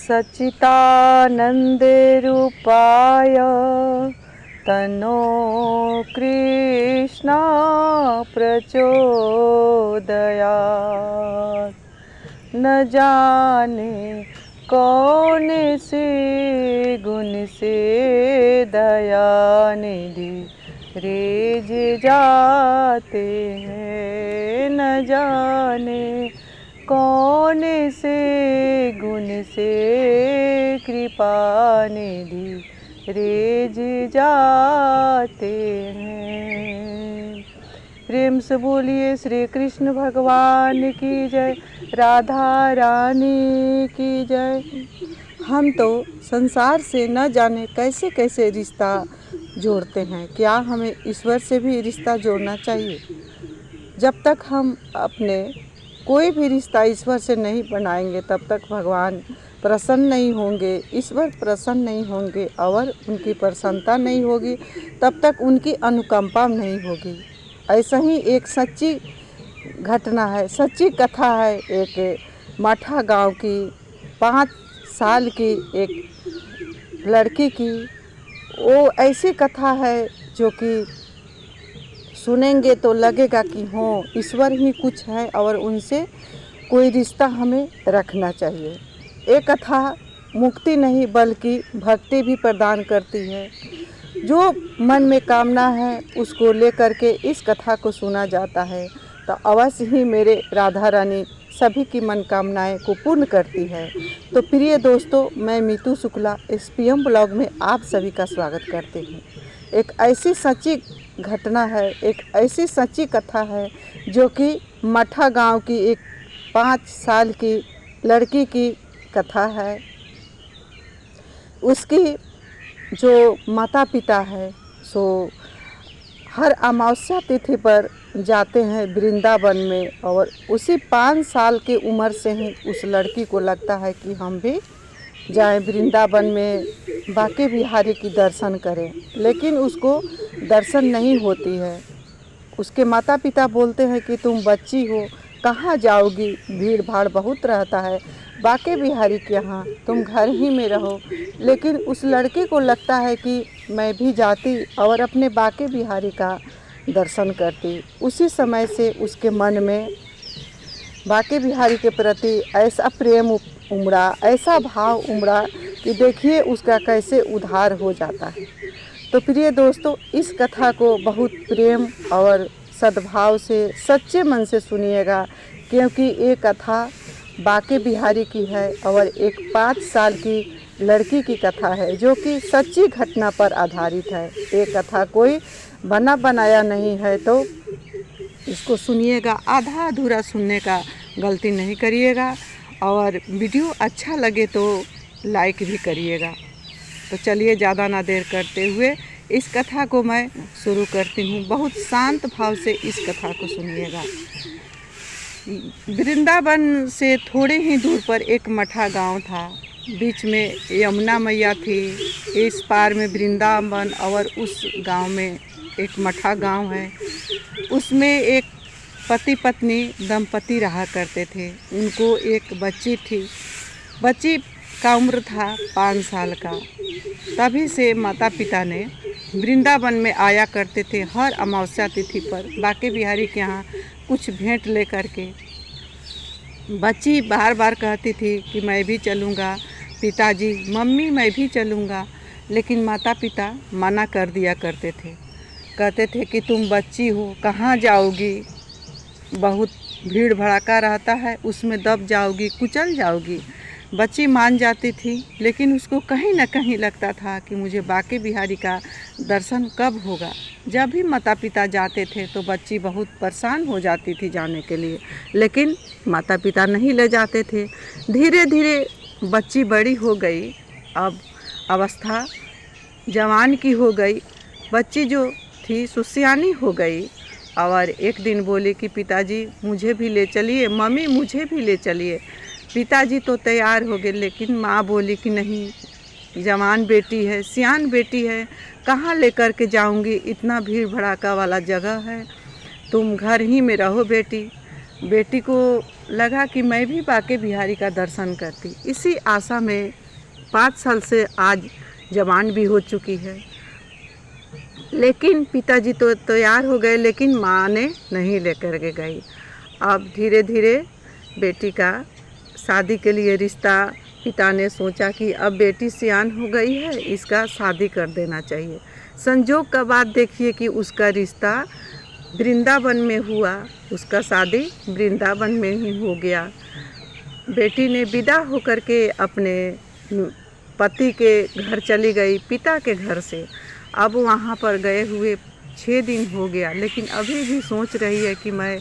सच्चिदानन्दरूपाय तन्नो कृष्ण प्रचोदयात्। न जाने कौन से गुण से दया निधि रेज जाते हैं। न जाने कौन से गुण से कृपा निधि रेज जाते हैं। प्रेम से बोलिए श्री कृष्ण भगवान की जय, राधा रानी की जय। हम तो संसार से न जाने कैसे कैसे रिश्ता जोड़ते हैं। क्या हमें ईश्वर से भी रिश्ता जोड़ना चाहिए? जब तक हम अपने कोई भी रिश्ता ईश्वर से नहीं बनाएंगे तब तक भगवान प्रसन्न नहीं होंगे, ईश्वर प्रसन्न नहीं होंगे और उनकी प्रसन्नता नहीं होगी तब तक उनकी अनुकंपा नहीं होगी। ऐसा ही एक सच्ची घटना है, सच्ची कथा है एक माठा गांव की 5 साल की एक लड़की की। वो ऐसी कथा है जो कि सुनेंगे तो लगेगा कि हाँ ईश्वर ही कुछ है और उनसे कोई रिश्ता हमें रखना चाहिए। ये कथा मुक्ति नहीं बल्कि भक्ति भी प्रदान करती है। जो मन में कामना है उसको लेकर के इस कथा को सुना जाता है तो अवश्य ही मेरे राधा रानी सभी की मनोकामनाएं को पूर्ण करती है। तो प्रिय दोस्तों, मैं मीतू शुक्ला SPM ब्लॉग में आप सभी का स्वागत करती हूँ। एक ऐसी सच्ची घटना है, एक ऐसी सच्ची कथा है जो कि मठा गांव की एक 5 साल की लड़की की कथा है। उसकी जो माता पिता है सो हर अमावस्या तिथि पर जाते हैं वृंदावन में और उसी 5 साल की उम्र से ही उस लड़की को लगता है कि हम भी जाएं वृंदावन में बांके बिहारी की दर्शन करें, लेकिन उसको दर्शन नहीं होती है। उसके माता पिता बोलते हैं कि तुम बच्ची हो, कहाँ जाओगी, भीड़ भाड़ बहुत रहता है बांके बिहारी के यहाँ, तुम घर ही में रहो। लेकिन उस लड़की को लगता है कि मैं भी जाती और अपने बांके बिहारी का दर्शन करती। उसी समय से उसके मन में बांके बिहारी के प्रति ऐसा प्रेम उमड़ा, ऐसा भाव उमड़ा कि देखिए उसका कैसे उद्धार हो जाता है। तो प्रिय दोस्तों, इस कथा को बहुत प्रेम और सद्भाव से सच्चे मन से सुनिएगा, क्योंकि ये कथा बांके बिहारी की है और एक 5 साल की लड़की की कथा है जो कि सच्ची घटना पर आधारित है। ये कथा कोई बना बनाया नहीं है, तो इसको सुनिएगा, आधा अधूरा सुनने का गलती नहीं करिएगा और वीडियो अच्छा लगे तो लाइक भी करिएगा। तो चलिए ज़्यादा ना देर करते हुए इस कथा को मैं शुरू करती हूँ। बहुत शांत भाव से इस कथा को सुनिएगा। वृंदावन से थोड़े ही दूर पर एक मठा गांव था। बीच में यमुना मैया थी, इस पार में वृंदावन और उस गांव में एक मठा गांव है। उसमें एक पति पत्नी दंपति रहा करते थे। उनको एक बच्ची थी। बच्ची का उम्र था 5 साल का। तभी से माता पिता ने वृंदावन में आया करते थे हर अमावस्या तिथि पर बांके बिहारी के यहाँ कुछ भेंट लेकर के। बच्ची बार बार कहती थी कि मैं भी चलूँगा, पिताजी मम्मी मैं भी चलूँगा, लेकिन माता पिता मना कर दिया करते थे। कहते थे कि तुम बच्ची हो, कहाँ जाओगी, बहुत भीड़ भड़ाका रहता है, उसमें दब जाओगी, कुचल जाओगी। बच्ची मान जाती थी, लेकिन उसको कहीं ना कहीं लगता था कि मुझे बांके बिहारी का दर्शन कब होगा। जब भी माता पिता जाते थे तो बच्ची बहुत परेशान हो जाती थी जाने के लिए, लेकिन माता पिता नहीं ले जाते थे। धीरे धीरे बच्ची बड़ी हो गई, अब अवस्था जवान की हो गई। बच्ची जो थी सुसियानी हो गई और एक दिन बोली कि पिताजी मुझे भी ले चलिए, मम्मी मुझे भी ले चलिए। पिताजी तो तैयार हो गए, लेकिन माँ बोली कि नहीं, जवान बेटी है, सियान बेटी है, कहाँ लेकर के जाऊंगी, इतना भीड़ भड़ाका वाला जगह है, तुम घर ही में रहो बेटी। बेटी को लगा कि मैं भी बांके बिहारी का दर्शन करती। इसी आशा में 5 साल से आज जवान भी हो चुकी है। लेकिन पिताजी तो तैयार हो गए, लेकिन माँ ने नहीं लेकर के गई। अब धीरे धीरे बेटी का शादी के लिए रिश्ता, पिता ने सोचा कि अब बेटी सियान हो गई है, इसका शादी कर देना चाहिए। संजोग का बात देखिए कि उसका रिश्ता वृंदावन में हुआ, उसका शादी वृंदावन में ही हो गया। बेटी ने विदा होकर के अपने पति के घर चली गई, पिता के घर से। अब वहाँ पर गए हुए 6 दिन हो गया, लेकिन अभी भी सोच रही है कि मैं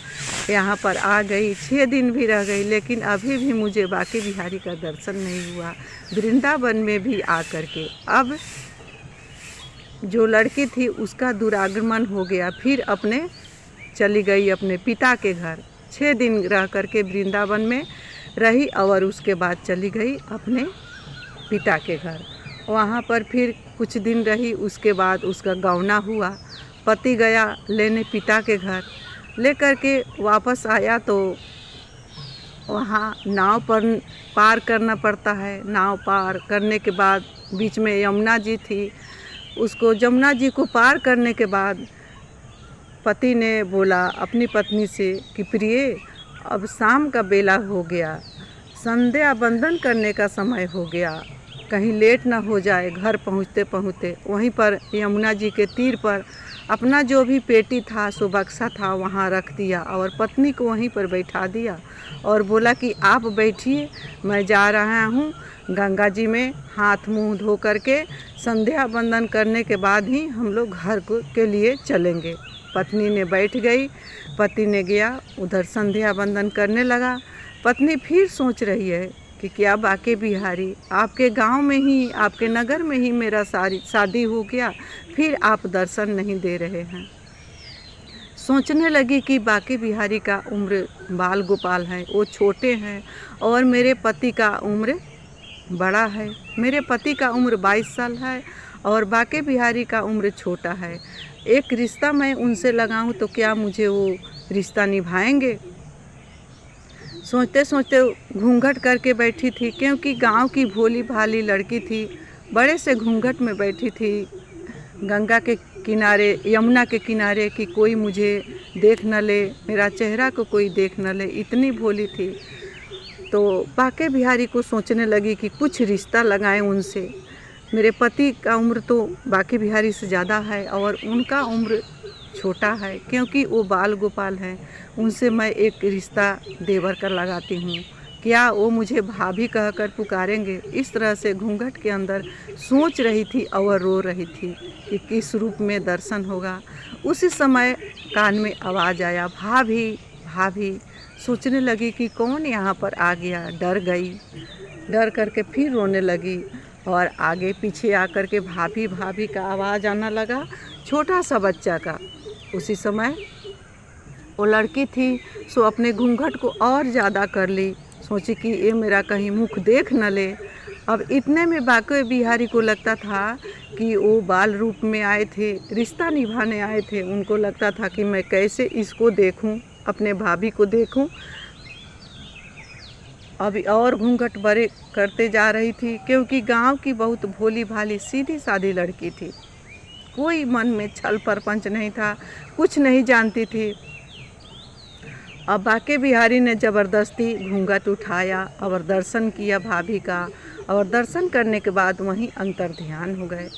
यहाँ पर आ गई, 6 दिन भी रह गई, लेकिन अभी भी मुझे बांके बिहारी का दर्शन नहीं हुआ वृंदावन में भी आकर के। अब जो लड़की थी उसका दुरागमन हो गया, फिर अपने चली गई अपने पिता के घर। 6 दिन रह करके वृंदावन में रही और उसके बाद चली गई अपने पिता के घर। वहाँ पर फिर कुछ दिन रही, उसके बाद उसका गौना हुआ। पति गया लेने पिता के घर, लेकर के वापस आया तो वहाँ नाव पर पार करना पड़ता है। नाव पार करने के बाद बीच में यमुना जी थी, उसको यमुना जी को पार करने के बाद पति ने बोला अपनी पत्नी से कि प्रिय, अब शाम का बेला हो गया, संध्या बंदन करने का समय हो गया, कहीं लेट ना हो जाए घर पहुँचते पहुँचते। वहीं पर यमुना जी के तीर पर अपना जो भी पेटी था, सो बक्सा था, वहाँ रख दिया और पत्नी को वहीं पर बैठा दिया और बोला कि आप बैठिए, मैं जा रहा हूँ गंगा जी में हाथ मुंह धो करके संध्या बंदन करने के बाद ही हम लोग घर के लिए चलेंगे। पत्नी ने बैठ गई, पति ने गया उधर संध्या बंदन करने लगा। पत्नी फिर सोच रही है कि क्या बांके बिहारी, आपके गांव में ही, आपके नगर में ही मेरा शादी हो गया, फिर आप दर्शन नहीं दे रहे हैं। सोचने लगी कि बांके बिहारी का उम्र बाल गोपाल है, वो छोटे हैं और मेरे पति का उम्र बड़ा है। मेरे पति का उम्र 22 साल है और बांके बिहारी का उम्र छोटा है। एक रिश्ता मैं उनसे लगाऊं तो क्या मुझे वो रिश्ता निभाएंगे? सोचते सोचते घूंघट करके बैठी थी, क्योंकि गांव की भोली भाली लड़की थी, बड़े से घूंघट में बैठी थी गंगा के किनारे, यमुना के किनारे, कि कोई मुझे देख न ले, मेरा चेहरा को कोई देख न ले, इतनी भोली थी। तो बांके बिहारी को सोचने लगी कि कुछ रिश्ता लगाएं उनसे। मेरे पति का उम्र तो बांके बिहारी से ज़्यादा है और उनका उम्र छोटा है, क्योंकि वो बाल गोपाल हैं। उनसे मैं एक रिश्ता देवर कर लगाती हूँ, क्या वो मुझे भाभी कहकर पुकारेंगे? इस तरह से घूंघट के अंदर सोच रही थी और रो रही थी कि किस रूप में दर्शन होगा। उसी समय कान में आवाज़ आया, भाभी भाभी। सोचने लगी कि कौन यहाँ पर आ गया। डर गई, डर करके फिर रोने लगी और आगे पीछे आकर के भाभी भाभी का आवाज़ आना लगा, छोटा सा बच्चा का। उसी समय वो लड़की थी, सो अपने घूंघट को और ज़्यादा कर ली, सोची कि ये मेरा कहीं मुख देख न ले। अब इतने में बांके बिहारी को लगता था कि वो बाल रूप में आए थे, रिश्ता निभाने आए थे। उनको लगता था कि मैं कैसे इसको देखूं, अपने भाभी को देखूं। अभी और घूंघट बड़े करते जा रही थी, क्योंकि गांव की बहुत भोली भाली सीधी सादी लड़की थी, कोई मन में छल परपंच नहीं था, कुछ नहीं जानती थी। अब बांके बिहारी ने ज़बरदस्ती घूंघट उठाया और दर्शन किया भाभी का, और दर्शन करने के बाद वहीं अंतर ध्यान हो गए।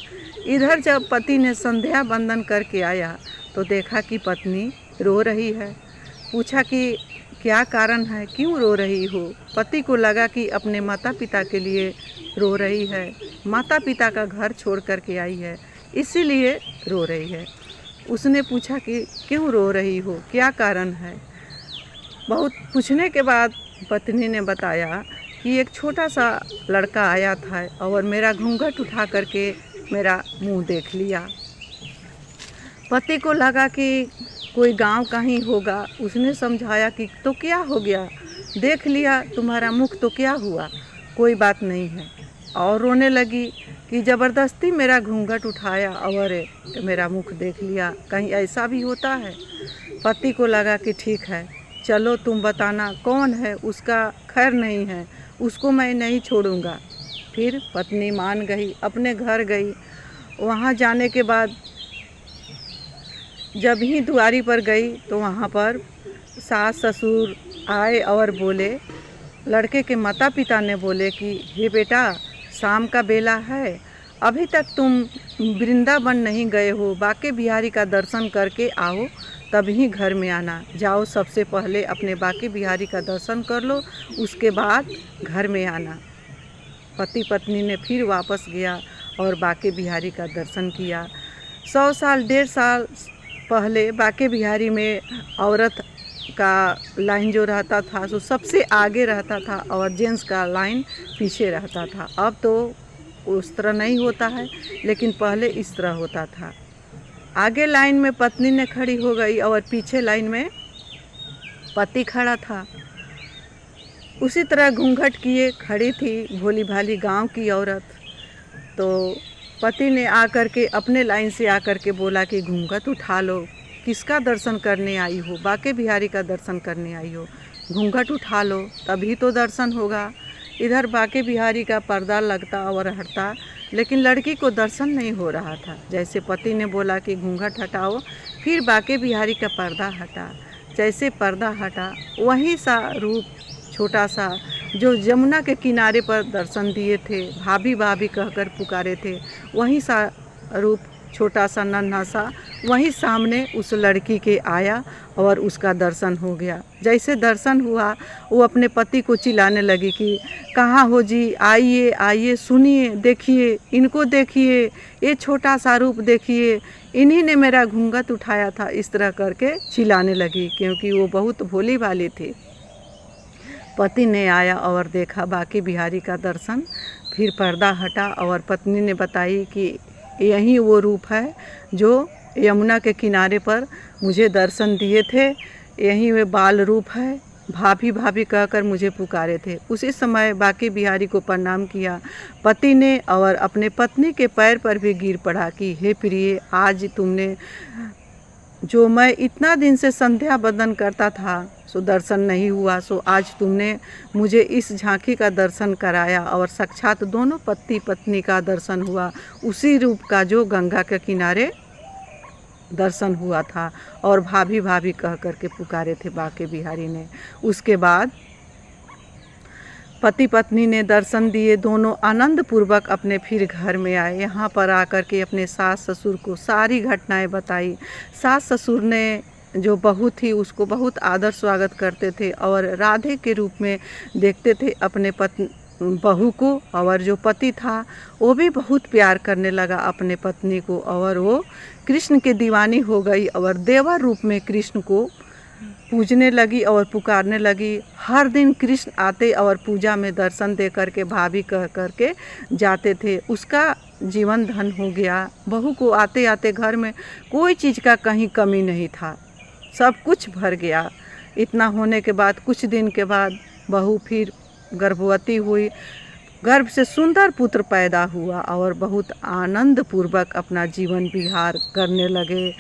इधर जब पति ने संध्या बंदन करके आया तो देखा कि पत्नी रो रही है। पूछा कि क्या कारण है, क्यों रो रही हो? पति को लगा कि अपने माता पिता के लिए रो रही है, माता पिता का घर छोड़ कर के आई है, इसीलिए रो रही है। उसने पूछा कि क्यों रो रही हो, क्या कारण है? बहुत पूछने के बाद पत्नी ने बताया कि एक छोटा सा लड़का आया था और मेरा घूंघट उठा करके मेरा मुंह देख लिया। पति को लगा कि कोई गांव का ही होगा। उसने समझाया कि तो क्या हो गया, देख लिया तुम्हारा मुख तो क्या हुआ, कोई बात नहीं है। और रोने लगी कि ज़बरदस्ती मेरा घूंघट उठाया और मेरा मुख देख लिया, कहीं ऐसा भी होता है? पति को लगा कि ठीक है, चलो तुम बताना कौन है, उसका खैर नहीं है, उसको मैं नहीं छोड़ूंगा। फिर पत्नी मान गई, अपने घर गई। वहाँ जाने के बाद जब ही दुआरी पर गई तो वहाँ पर सास ससुर आए और बोले, लड़के के माता पिता ने बोले कि हे बेटा, शाम का बेला है, अभी तक तुम वृंदावन नहीं गए हो, बाके बिहारी का दर्शन करके आओ, तभी घर में आना। जाओ, सबसे पहले अपने बाके बिहारी का दर्शन कर लो, उसके बाद घर में आना। पति पत्नी ने फिर वापस गया और बाके बिहारी का दर्शन किया। 100 साल 1.5 साल पहले बाके बिहारी में औरत का लाइन जो रहता था सो सबसे आगे रहता था और जेंट्स का लाइन पीछे रहता था। अब तो उस तरह नहीं होता है, लेकिन पहले इस तरह होता था। आगे लाइन में पत्नी ने खड़ी हो गई और पीछे लाइन में पति खड़ा था। उसी तरह घूंघट किए खड़ी थी भोली भाली गांव की औरत। तो पति ने आकर के अपने लाइन से आकर के बोला कि घूंघट उठा लो, किसका दर्शन करने आई हो? बाके बिहारी का दर्शन करने आई हो, घूंघट उठा लो तभी तो दर्शन होगा। इधर बाके बिहारी का पर्दा लगता और हटता, लेकिन लड़की को दर्शन नहीं हो रहा था। जैसे पति ने बोला कि घूंघट हटाओ, फिर बाके बिहारी का पर्दा हटा। जैसे पर्दा हटा, वही सा रूप छोटा सा जो यमुना के किनारे पर दर्शन दिए थे, भाभी भाभी कहकर पुकारे थे, वही सा रूप छोटा सा नन्हा सा वहीं सामने उस लड़की के आया और उसका दर्शन हो गया। जैसे दर्शन हुआ, वो अपने पति को चिल्लाने लगी कि कहाँ हो जी, आइए आइए, सुनिए, देखिए, इनको देखिए, ये छोटा सा रूप देखिए, इन्हीं ने मेरा घूंघट उठाया था। इस तरह करके चिल्लाने लगी, क्योंकि वो बहुत भोली भाली थी। पति ने आया और देखा बाके बिहारी का दर्शन, फिर पर्दा हटा और पत्नी ने बताई कि यही वो रूप है जो यमुना के किनारे पर मुझे दर्शन दिए थे, यही वे बाल रूप है, भाभी भाभी कहकर मुझे पुकारे थे। उसी समय बाके बिहारी को प्रणाम किया पति ने और अपने पत्नी के पैर पर भी गिर पड़ा कि हे प्रिय, आज तुमने जो मैं इतना दिन से संध्या बंदन करता था सो दर्शन नहीं हुआ, सो आज तुमने मुझे इस झांकी का दर्शन कराया और साक्षात दोनों पति पत्नी का दर्शन हुआ, उसी रूप का जो गंगा के किनारे दर्शन हुआ था और भाभी भाभी कह करके पुकारे थे बाके बिहारी ने। उसके बाद पति पत्नी ने दर्शन दिए, दोनों आनंद पूर्वक अपने फिर घर में आए। यहाँ पर आकर के अपने सास ससुर को सारी घटनाएं बताई। सास ससुर ने जो बहू थी उसको बहुत आदर स्वागत करते थे और राधे के रूप में देखते थे अपने बहू को, और जो पति था वो भी बहुत प्यार करने लगा अपने पत्नी को और वो कृष्ण के दीवानी हो गई और देवर रूप में कृष्ण को पूजने लगी और पुकारने लगी। हर दिन कृष्ण आते और पूजा में दर्शन दे करके भाभी कह करके जाते थे। उसका जीवन धन हो गया। बहू को आते आते घर में कोई चीज़ का कहीं कमी नहीं था, सब कुछ भर गया। इतना होने के बाद कुछ दिन के बाद बहू फिर गर्भवती हुई, गर्भ से सुंदर पुत्र पैदा हुआ और बहुत आनंद पूर्वक अपना जीवन विहार करने लगे।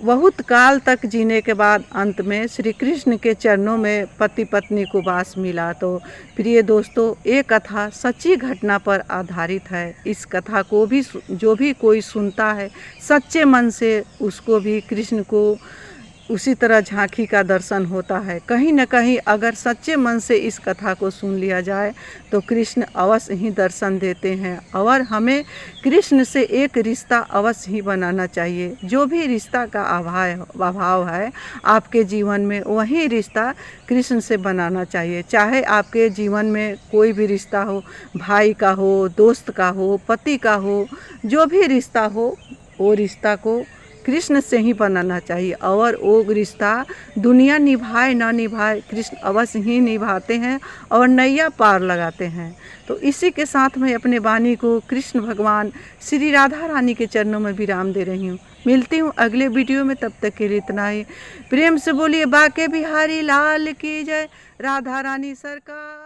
बहुत काल तक जीने के बाद अंत में श्री कृष्ण के चरणों में पति पत्नी को वास मिला। तो प्रिय दोस्तों, ये कथा सच्ची घटना पर आधारित है। इस कथा को भी जो भी कोई सुनता है सच्चे मन से, उसको भी कृष्ण को उसी तरह झांकी का दर्शन होता है। कहीं न कहीं अगर सच्चे मन से इस कथा को सुन लिया जाए तो कृष्ण अवश्य ही दर्शन देते हैं और हमें कृष्ण से एक रिश्ता अवश्य ही बनाना चाहिए। जो भी रिश्ता का अभाव है आपके जीवन में, वही रिश्ता कृष्ण से बनाना चाहिए। चाहे आपके जीवन में कोई भी रिश्ता हो, भाई का हो, दोस्त का हो, पति का हो, जो भी रिश्ता हो, वो रिश्ता को कृष्ण से ही बनाना चाहिए और वो रिश्ता दुनिया निभाए ना निभाए, कृष्ण अवश्य ही निभाते हैं और नैया पार लगाते हैं। तो इसी के साथ मैं अपने वाणी को कृष्ण भगवान श्री राधा रानी के चरणों में विराम दे रही हूँ। मिलती हूँ अगले वीडियो में, तब तक के लिए इतना ही। प्रेम से बोलिए बाके बिहारी लाल की जय, राधा रानी सरकार।